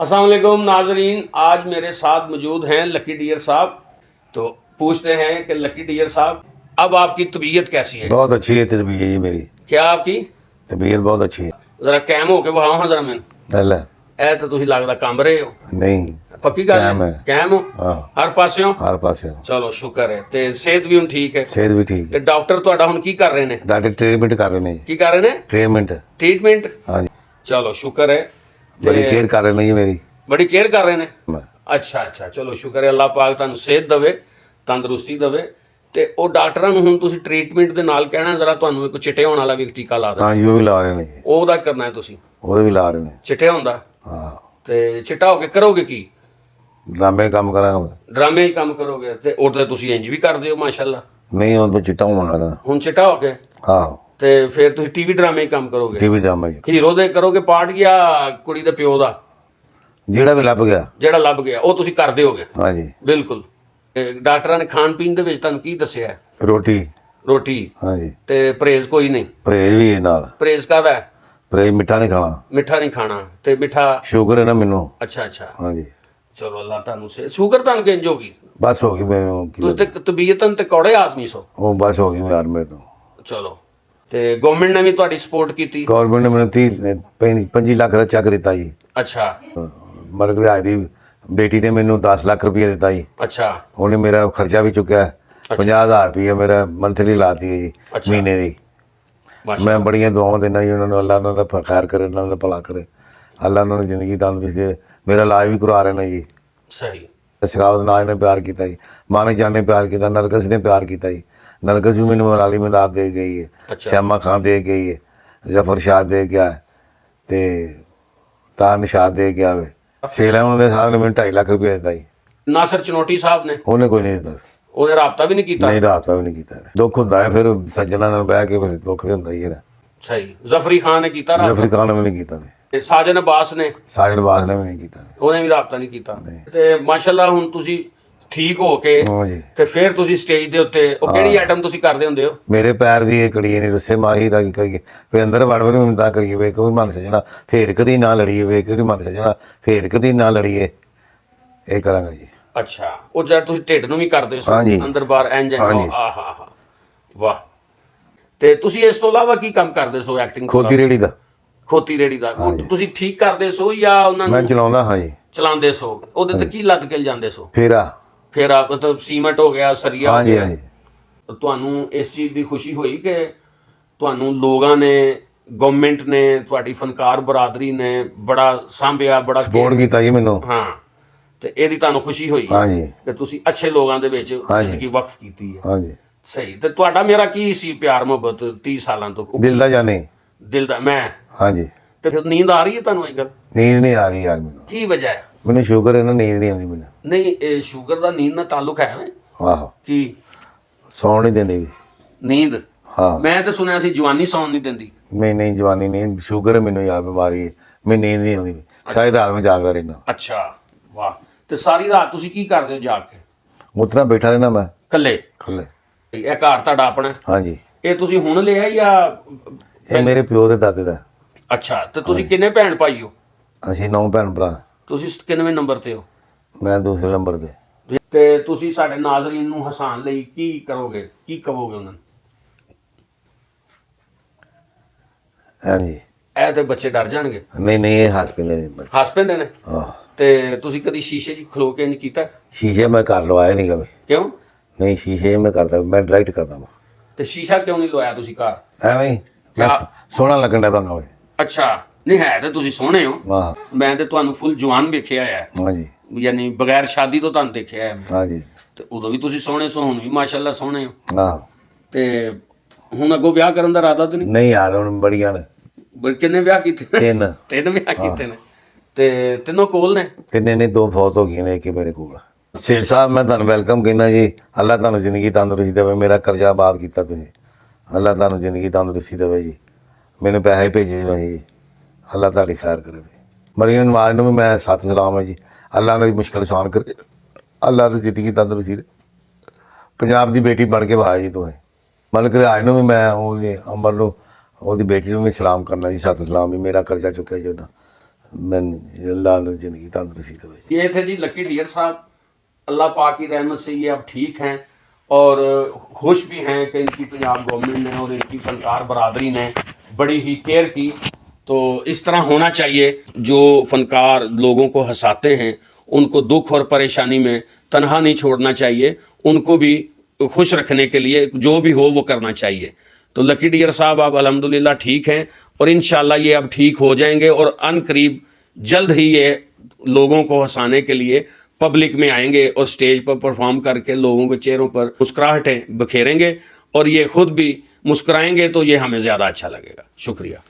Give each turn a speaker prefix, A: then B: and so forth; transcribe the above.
A: अस्सलाम वालेकुम नाजरीन, आज मेरे साथ मौजूद हैं लकी डियर साहब। तो पूछते हैं कि लकी डियर साहब, अब आपकी तबीयत कैसी है?
B: बहुत अच्छी है तबीयत जी मेरी।
A: क्या आपकी?
B: तबीयत बहुत अच्छी है।
A: जरा कैम हो के वहां जरा मैंने
B: अल्लाह
A: ए तो तुम लगता कंब रहे हो।
B: नहीं
A: पक्की गल
B: कैम
A: है?
B: है।
A: कैम हो
B: हाँ
A: हर पासियों?
B: हर पास
A: चलो शुक्र है। ते सेहत भी हुण ठीक है?
B: सेहत भी ठीक
A: ते
B: है।
A: डॉक्टर तुहाडा हुण की कर रहे ने?
B: डॉक्टर ट्रीटमेंट कर रहे हैं जी।
A: की कर रहे ने?
B: Treatment
A: treatment?
B: हाँ जी।
A: चलो शुक्र है।
B: बड़ी
A: ते
B: केयर कर रहे हैं जी मेरी।
A: बड़ी केयर कर रहे ने?
B: मैं-
A: ਅੱਛਾ ਅੱਛਾ, ਚਲੋ ਸ਼ੁਕਰ ਹੈ ਅੱਲਾਹ ਪਾਕ ਤੁਹਾਨੂੰ ਸਿਹਤ ਦੇਵੇ, ਤੰਦਰੁਸਤੀ ਦੇਵੇ। ਤੇ ਉਹ ਡਾਕਟਰਾਂ ਨੂੰ ਹੁਣ ਤੁਸੀਂ ਟ੍ਰੀਟਮੈਂਟ ਦੇ ਨਾਲ ਕਹਿਣਾ ਜ਼ਰਾ ਤੁਹਾਨੂੰ ਇੱਕ ਚਿੱਟੇ ਹੋਣ ਵਾਲਾ ਵੀ ਇੱਕ ਟੀਕਾ ਲਾ ਦੇ।
B: हाँ जी वो भी ला रहे हैं जी।
A: ਉਹਦਾ ਕਰਨਾ ਹੈ ਤੁਸੀਂ।
B: वो भी ला रहे हैं।
A: ਚਿੱਟੇ ਹੁੰਦਾ
B: हाँ
A: ਤੇ ਚਿੱਟਾ ਹੋ ਕੇ ਕਰੋਗੇ ਕੀ?
B: ड्रामे काम करा
A: ਡਰਾਮੇ ਹੀ ਕੰਮ ਕਰੋਗੇ ਤੇ ਉਹ ਤੇ ਤੁਸੀਂ ਇੰਜ ਵੀ ਕਰਦੇ ਹੋ ਮਾਸ਼ਾਅੱਲਾ।
B: नहीं हो तो चिट्टा होना ना।
A: ਹੁਣ ਚਿੱਟਾ ਹੋ ਕੇ
B: हाँ
A: ਤੇ ਫਿਰ ਤੁਸੀਂ ਟੀਵੀ ਡਰਾਮੇ ਹੀ ਕੰਮ ਕਰੋਗੇ।
B: टीवी ड्रामा जी
A: ਹੀਰੋ ਦੇ ਕਰੋਗੇ ਪਾਰਟ ਜਾਂ ਕੁੜੀ ਦੇ ਪਿਓ ਦਾ
B: जेड़ा भी लभ गया।
A: ਜਿਹੜਾ ਲੱਭ ਗਿਆ ਉਹ ਤੁਸੀਂ ਕਰਦੇ ਹੋਗੇ?
B: हाँ जी
A: ਬਿਲਕੁਲ। ਤੇ ਡਾਕਟਰਾਂ ਨੇ ਖਾਣ ਪੀਣ ਦੇ ਵਿੱਚ ਤੁਹਾਨੂੰ ਕੀ ਦੱਸਿਆ ਹੈ?
B: रोटी
A: ਰੋਟੀ
B: हाँ जी
A: ਤੇ ਪਰਹੇਜ਼ ਕੋਈ ਨਹੀਂ?
B: परहेज भी है नाल।
A: ਪਰਹੇਜ਼ ਕਾਹਦਾ ਹੈ?
B: परहेज मिठा नहीं खाना।
A: ਮਿੱਠਾ ਨਹੀਂ ਖਾਣਾ ਤੇ ਮਿੱਠਾ।
B: शुगर है ना मैनू।
A: ਅੱਛਾ ਅੱਛਾ,
B: हाँ जी
A: ਚਲੋ ਅੱਲਾਹ ਤੁਹਾਨੂੰ ਸੇ ਸ਼ੂਗਰ ਤੁਹਾਨੂੰ ਕਿੰਜ ਹੋ ਗਈ?
B: बस हो गई मैनू
A: ਤੁਸੀਂ ਤੇ ਤਬੀਅਤਨ ਤੇ ਕੌੜੇ ਆਦਮੀ ਸੋ।
B: वो बस हो गई यार मेरे तो।
A: ਚਲੋ ਤੇ ਗਵਰਨਮੈਂਟ ਨੇ ਵੀ ਤੁਹਾਡੀ ਸਪੋਰਟ ਕੀਤੀ?
B: गौरमेंट ने मैंने 25 लाख का चेक दिता जी।
A: ਅੱਛਾ
B: ਮਤਲਬ ਕਿ ਅੱਜ ਦੀ ਬੇਟੀ ਨੇ ਮੈਨੂੰ 10 ਲੱਖ ਰੁਪਏ ਦਿੱਤਾ ਜੀ।
A: ਅੱਛਾ
B: ਉਹਨੇ ਮੇਰਾ ਖਰਚਾ ਵੀ ਚੁੱਕਿਆ 50,000 ਰੁਪਏ ਮੇਰਾ ਮੰਥਲੀ ਲਾਤੀ ਹੈ ਜੀ
A: ਅੱਛਾ।
B: ਮਹੀਨੇ ਦੀ।
A: ਮਾਸ਼ਾ
B: ਮੈਂ ਬੜੀਆਂ ਦੁਆਵਾਂ ਦਿੰਦਾ ਜੀ ਉਹਨਾਂ ਨੂੰ, ਅੱਲਾ ਉਹਨਾਂ ਦਾ ਖੈਰ ਕਰੇ, ਉਹਨਾਂ ਦਾ ਭਲਾ ਕਰੇ, ਅੱਲਾ ਉਹਨਾਂ ਨੂੰ ਜ਼ਿੰਦਗੀ ਤੰਦਰੁਸਤੀ ਦੇ। ਮੇਰਾ ਇਲਾਜ ਵੀ ਕਰਵਾ ਰਹੇ ਨੇ ਜੀ।
A: ਸਹੀ।
B: ਸਖਾਵਤ ਨਾਜ ਨੇ ਪਿਆਰ ਕੀਤਾ ਜੀ, ਮਾਨਕ ਜਾਨ ਨੇ ਪਿਆਰ ਕੀਤਾ, ਨਰਗਸ ਨੇ ਪਿਆਰ ਕੀਤਾ ਜੀ। ਨਰਗਸ ਵੀ ਮੈਨੂੰ ਮਲਾਲੀ ਮਦਾਦ ਦੇ ਗਈ ਹੈ,
A: ਅੱਛਾ।
B: ਸ਼ਿਆਮਾ ਖਾਨ ਦੇ ਗਈ ਹੈ, ਜ਼ਫਰ ਸ਼ਾਹ ਦੇ ਗਿਆ ਤੇ ਤਾਰ ਨਿਸ਼ਾਦ ਦੇ ਗਿਆ ਵੇ। ਸੇਲਾ ਉਹਨਾਂ ਦੇ ਸਾਹਿਬ ਨੇ ਮੈਨੂੰ 2.5 ਲੱਖ ਰੁਪਏ ਦਿੱਤਾ ਜੀ।
A: ਨਾਸਰ ਚਨੋਟੀ ਸਾਹਿਬ ਨੇ?
B: ਉਹਨੇ ਕੋਈ ਨਹੀਂ ਦਿੱਤਾ।
A: ਉਹਨੇ ਰਾਬਤਾ ਵੀ ਨਹੀਂ ਕੀਤਾ?
B: ਨਹੀਂ ਰਾਬਤਾ ਵੀ ਨਹੀਂ ਕੀਤਾ। ਦੁੱਖ ਹੁੰਦਾ ਹੈ ਫਿਰ ਸੱਜਣਾ ਨਾਲ ਬਹਿ ਕੇ, ਫਿਰ ਦੁੱਖ ਤੇ ਹੁੰਦਾ ਹੀ ਹੈ।
A: ਸਹੀ। ਜ਼ਫਰੀ ਖਾਨ ਨੇ ਕੀਤਾ ਰਾਬਤਾ?
B: ਜ਼ਫਰੀ ਖਾਨ ਨੇ ਵੀ ਨਹੀਂ ਕੀਤਾ।
A: ਤੇ ਸਾਜਨ ਅਬਾਸ ਨੇ?
B: ਸਾਜਨ ਬਾਸ ਨੇ ਵੀ ਨਹੀਂ ਕੀਤਾ।
A: ਉਹਨੇ ਵੀ ਰਾਬਤਾ ਨਹੀਂ ਕੀਤਾ। ਤੇ ਮਾਸ਼ਾਅੱਲਾ ਹੁਣ ਤੁਸੀਂ ਠੀਕ ਹੋ ਕੇ
B: ਹਾਂ ਜੀ।
A: ਤੇ ਫਿਰ ਤੁਸੀਂ ਸਟੇਜ ਦੇ ਉੱਤੇ ਉਹ ਕਿਹੜੀ ਆਈਟਮ ਤੁਸੀਂ ਕਰਦੇ ਹੁੰਦੇ ਹੋ?
B: ਮੇਰੇ ਪੈਰ ਦੀ ਇਹ ਕੜੀ ਨਹੀਂ ਰੁੱਸੇ ਮਾਹੀ ਦਾ ਕੀ ਕਰੀਏ, ਫਿਰ ਅੰਦਰ ਵੜ ਵੜ ਮੈਨੂੰ ਤਾਂ ਕਰੀਏ ਵੇ ਕੋਈ ਮਨ ਸਜਣਾ ਫੇਰ ਕਦੀ ਨਾ ਲੜੀਏ, ਵੇ ਕੋਈ ਮਨ ਸਜਣਾ ਫੇਰ ਕਦੀ ਨਾ ਲੜੀਏ, ਇਹ ਕਰਾਂਗਾ ਜੀ।
A: ਅੱਛਾ, ਉਹ ਜਦ ਤੁਸੀਂ ਢਿੱਡ ਨੂੰ ਵੀ ਕਰਦੇ ਹੋ
B: ਹਾਂਜੀ।
A: ਅੰਦਰ ਬਾਹਰ ਇੰਜ
B: ਹਾਂਜੀ।
A: ਆਹਾ ਵਾਹ। ਤੇ ਤੁਸੀਂ ਇਸ ਤੋਂ ਇਲਾਵਾ ਕੀ ਕੰਮ ਕਰਦੇ ਸੋ ਐਕਟਿੰਗ?
B: ਖੋਤੀ ਰੇੜੀ ਦਾ
A: ਖੋਤੀ ਰੇੜੀ ਦਾ ਤੁਸੀਂ ਠੀਕ ਕਰਦੇ ਸੋ ਜਾਂ ਉਹਨਾਂ
B: ਮੈਂ
A: ਨੂੰ
B: ਚਲਾਉਂਦਾ ਹਾਂ ਜੀ।
A: ਚਲਾਉਂਦੇ ਸੋ? ਉਹਦੇ ਤੇ ਕੀ ਲੱਦ ਕੇ ਜਾਂਦੇ ਸੋ?
B: ਫੇਰਾ।
A: ਫਿਰ ਆਪ ਮਤਲਬ ਸੀਮੈਂਟ ਹੋ ਗਿਆ, ਸਰੀਆ ਹੋ
B: ਹਾਂਜੀ
A: ਗਿਆ।
B: ਹਾਂਜੀ।
A: ਤੁਹਾਨੂੰ ਇਸ ਚੀਜ਼ ਦੀ ਖੁਸ਼ੀ ਹੋਈ ਕਿ ਤੁਹਾਨੂੰ ਲੋਕਾਂ ਨੇ, ਗਵਰਨਮੈਂਟ ਨੇ, ਤੁਹਾਡੀ ਫਨਕਾਰ ਬਰਾਦਰੀ ਨੇ ਬੜਾ ਸਾਂਭਿਆ, ਬੜਾ
B: ਸਪੋਰਟ ਕੀਤਾ ਜੀ ਮੈਨੂੰ।
A: ਹਾਂ, ਤੇ ਇਹਦੀ ਤੁਹਾਨੂੰ ਖੁਸ਼ੀ ਹੋਈ
B: ਹਾਂਜੀ
A: ਕਿ ਤੁਸੀਂ ਅੱਛੇ ਲੋਕਾਂ ਦੇ ਵਿੱਚ
B: ਹਾਂਜੀ।
A: ਜ਼ਿੰਦਗੀ ਵਕਫ ਕੀਤੀ ਹੈ?
B: ਹਾਂਜੀ।
A: ਸਹੀ। ਤੇ ਤੁਹਾਡਾ ਮੇਰਾ ਕੀ ਸੀ ਪਿਆਰ ਮੁਹੱਬਤ 30 ਸਾਲਾਂ ਤੋਂ?
B: ਦਿਲ ਦਾ ਜਾਣੇ।
A: ਦਿਲ ਦਾ ਮੈਂ।
B: ਹਾਂਜੀ।
A: ਤੇ ਫਿਰ ਨੀਂਦ ਆ ਰਹੀ ਹੈ ਤੁਹਾਨੂੰ ਅੱਜ?
B: ਨੀਂਦ ਨਹੀਂ ਆ ਰਹੀ ਯਾਰ ਮੈਨੂੰ।
A: ਕੀ ਵਜ੍ਹਾ ਹੈ?
B: ਮੈਨੂੰ ਸ਼ੂਗਰ ਹੈ ਨਾ, ਨੀਂਦ ਨਹੀਂ ਆਉਂਦੀ ਮੈਨੂੰ।
A: ਨਹੀਂ, ਇਹ ਸ਼ੂਗਰ ਦਾ ਨੀਂਦ ਨਾਲ ਤਾਲੁਕ ਹੈ ਨਾ?
B: ਆਹੋ
A: ਕੀ
B: ਸੌਣ ਨਹੀਂ ਦਿੰਦੇ ਵੀ।
A: ਨੀਂਦ?
B: ਹਾਂ।
A: ਮੈਂ ਤਾਂ ਸੁਣਿਆ ਸੀ ਜਵਾਨੀ ਸੌਣ ਨਹੀਂ ਦਿੰਦੀ।
B: ਨਹੀਂ ਨਹੀਂ ਜਵਾਨੀ ਨਹੀਂ, ਸ਼ੂਗਰ ਹੈ ਮੈਨੂੰ ਯਾਰ, ਬਿਮਾਰੀ ਹੈ, ਮੈਨੂੰ ਨੀਂਦ ਨਹੀਂ ਆਉਂਦੀ। ਸਾਰੀ ਰਾਤ ਮੈਂ ਜਾਗਦਾ ਰਹਿਣਾ।
A: ਅੱਛਾ ਵਾਹ। ਤੇ ਸਾਰੀ ਰਾਤ ਤੁਸੀਂ ਕੀ ਕਰਦੇ ਹੋ ਜਾਗ ਕੇ?
B: ਉਤਨਾ ਬੈਠਾ ਰਹਿਣਾ ਮੈਂ
A: ਇਕੱਲੇ?
B: ਇਕੱਲੇ।
A: ਇਹ ਘਰ ਤੁਹਾਡਾ ਆਪਣਾ?
B: ਹਾਂਜੀ।
A: ਇਹ ਤੁਸੀਂ ਹੁਣ ਲਿਆ ਜਾਂ?
B: ਇਹ ਮੇਰੇ ਪਿਓ ਦੇ ਦਾਦੇ ਦਾ।
A: ਅੱਛਾ, ਤੇ ਤੁਸੀਂ ਕਿੰਨੇ ਭੈਣ ਭਾਈ ਹੋ?
B: ਅਸੀਂ 9 ਭੈਣ ਭਰਾ।
A: ਤੁਸੀਂ ਕਿੰਨਵੇਂ ਨੰਬਰ ਤੇ ਹੋ?
B: ਮੈਂ ਦੂਸਰੇ ਨੰਬਰ ਤੇ।
A: ਤੇ ਤੁਸੀਂ ਸਾਡੇ ਨਾਜ਼ਰੀਨ ਨੂੰ ਹਸਾਉਣ ਲਈ ਕੀ ਕਰੋਗੇ, ਕੀ ਕਹੋਗੇ ਉਹਨਾਂ ਨੂੰ?
B: ਹਾਂਜੀ।
A: ਇਹ ਤੇ ਬੱਚੇ ਡਰ ਜਾਣਗੇ।
B: ਨਹੀਂ ਨਹੀਂ ਇਹ ਹੱਸ ਪੈਂਦੇ ਨੇ ਬੱਚੇ।
A: ਹੱਸ ਪੈਂਦੇ ਨੇ?
B: ਆਹ
A: ਤੇ ਤੁਸੀਂ ਕਦੀ ਸ਼ੀਸ਼ੇ 'ਚ ਖਲੋ ਕੇ ਇੰਜ ਕੀਤਾ?
B: ਸ਼ੀਸ਼ੇ ਮੈਂ ਘਰ ਲਵਾਇਆ ਨਹੀਂ ਕਦੇ।
A: ਕਿਉਂ?
B: ਨਹੀਂ ਸ਼ੀਸ਼ੇ ਮੈਂ ਕਰਦਾ, ਮੈਂ ਡਾਇਰੈਕਟ ਕਰਦਾ ਵਾ।
A: ਤੇ ਸ਼ੀਸ਼ਾ ਕਿਉਂ ਨਹੀਂ ਲਵਾਇਆ ਤੁਸੀਂ ਘਰ?
B: ਐਵੇਂ ਹੀ ਮੈਂ ਸੋਹਣਾ ਲੱਗਣ ਦਾ ਬੰਦਾ ਹੋਵੇ।
A: ਅੱਛਾ, ਨਹੀਂ ਹੈ ਤੇ ਤੁਸੀਂ ਸੋਹਣੇ ਹੋ।
B: ਵਾਹ।
A: ਮੈਂ ਤੇ ਤੁਹਾਨੂੰ ਫੁੱਲ ਜਵਾਨ ਵੇਖਿਆ ਹੈ,
B: ਹਾਂਜੀ
A: ਯਾਨੀ ਬਗੈਰ ਸ਼ਾਦੀ ਤੋਂ ਤੁਹਾਨੂੰ ਦੇਖਿਆ ਹੈ।
B: ਹਾਂਜੀ।
A: ਤੇ ਉਦੋਂ ਵੀ ਤੁਸੀਂ ਸੋਹਣੇ ਸੋ, ਹੁਣ ਵੀ ਮਾਸ਼ਾਅੱਲਾ ਸੋਹਣੇ ਹੋ।
B: ਆਹ
A: ਤੇ ਹੁਣ ਅੱਗੋਂ ਵਿਆਹ ਕਰਨ ਦਾ ਇਰਾਦਾ ਤੇ ਨਹੀਂ?
B: ਨਹੀਂ ਯਾਰ ਹੁਣ ਬੜੀਆਂ ਨੇ।
A: ਕਿੰਨੇ ਵਿਆਹ ਕੀਤੇ?
B: 3।
A: 3 ਵਿਆਹ ਕੀਤੇ ਨੇ? ਤੇ ਤਿੰਨੋਂ ਕੋਲ ਨੇ?
B: ਤਿੰਨੇ ਨੇ, 2 ਫੌਤ ਹੋ ਗਈਆਂ ਨੇ, ਇੱਕ ਮੇਰੇ ਕੋਲ। ਸੇਠ ਸਾਹਿਬ ਮੈਂ ਤੁਹਾਨੂੰ ਵੈਲਕਮ ਕਹਿੰਦਾ ਜੀ। ਅੱਲਾ ਤੁਹਾਨੂੰ ਜ਼ਿੰਦਗੀ ਤੰਦਰੁਸਤੀ ਦੇਵੇ, ਮੇਰਾ ਕਰਜ਼ਾ ਆਬਾਦ ਕੀਤਾ ਤੁਸੀਂ। ਅੱਲਾ ਤੁਹਾਨੂੰ ਜ਼ਿੰਦਗੀ ਤੰਦਰੁਸਤੀ ਦੇਵੇ ਜੀ। ਮੈਨੂੰ ਪੈਸੇ ਭੇਜੇ ਜੀ। ਅੱਲਾ ਤੁਹਾਡੀ ਖੈਰ ਕਰੇ। ਮਰੀਮ ਨਵਾਜ਼ ਨੂੰ ਵੀ ਮੈਂ ਸਤਿ ਸਲਾਮ ਹੈ ਜੀ। ਅੱਲਾ ਨੇ ਮੁਸ਼ਕਿਲ ਆਸਾਨ ਕਰੇ, ਅੱਲਾ ਦੀ ਜ਼ਿੰਦਗੀ ਤੰਦਰੁਸਤੀ ਦੇ। ਪੰਜਾਬ ਦੀ ਬੇਟੀ ਬਣ ਕੇ ਵਾਹ ਜੀ ਤੂੰ। ਮਲਕ ਰਿਆਜ਼ ਨੂੰ ਵੀ ਮੈਂ, ਉਹਦੀ ਅੰਬਰ ਨੂੰ, ਉਹਦੀ ਬੇਟੀ ਨੂੰ ਵੀ ਸਲਾਮ ਕਰਨਾ ਜੀ, ਸਤਿ ਸਲਾਮ ਵੀ। ਮੇਰਾ ਕਰਜ਼ਾ ਚੁੱਕਿਆ ਜੀ ਉਹਦਾ, अल्लाह ने जिंदगी तंदुरुस्ती देवे जी।
A: ये थे जी लकी डियर साहब। अल्लाह पाक की रहमत से ये अब ठीक हैं और खुश भी हैं कि इनकी पंजाब गवर्नमेंट ने और इनकी फनकार बरादरी ने बड़ी ही केयर की। तो इस तरह होना चाहिए। जो फनकार लोगों को हंसाते हैं उनको दुख और परेशानी में तनहा नहीं छोड़ना चाहिए, उनको भी खुश रखने के लिए जो भी हो वो करना चाहिए। तो लकी डियर साहब अब अल्हम्दुलिल्लाह ठीक हैं और इंशाल्लाह ये अब ठीक हो जाएंगे और अनकरीब जल्द ही ये लोगों को हंसाने के लिए पब्लिक में आएंगे और स्टेज पर परफॉर्म करके लोगों के चेहरों पर मुस्कुराहटें बखेरेंगे और ये खुद भी मुस्कुराएंगे तो ये हमें ज़्यादा अच्छा लगेगा। शुक्रिया।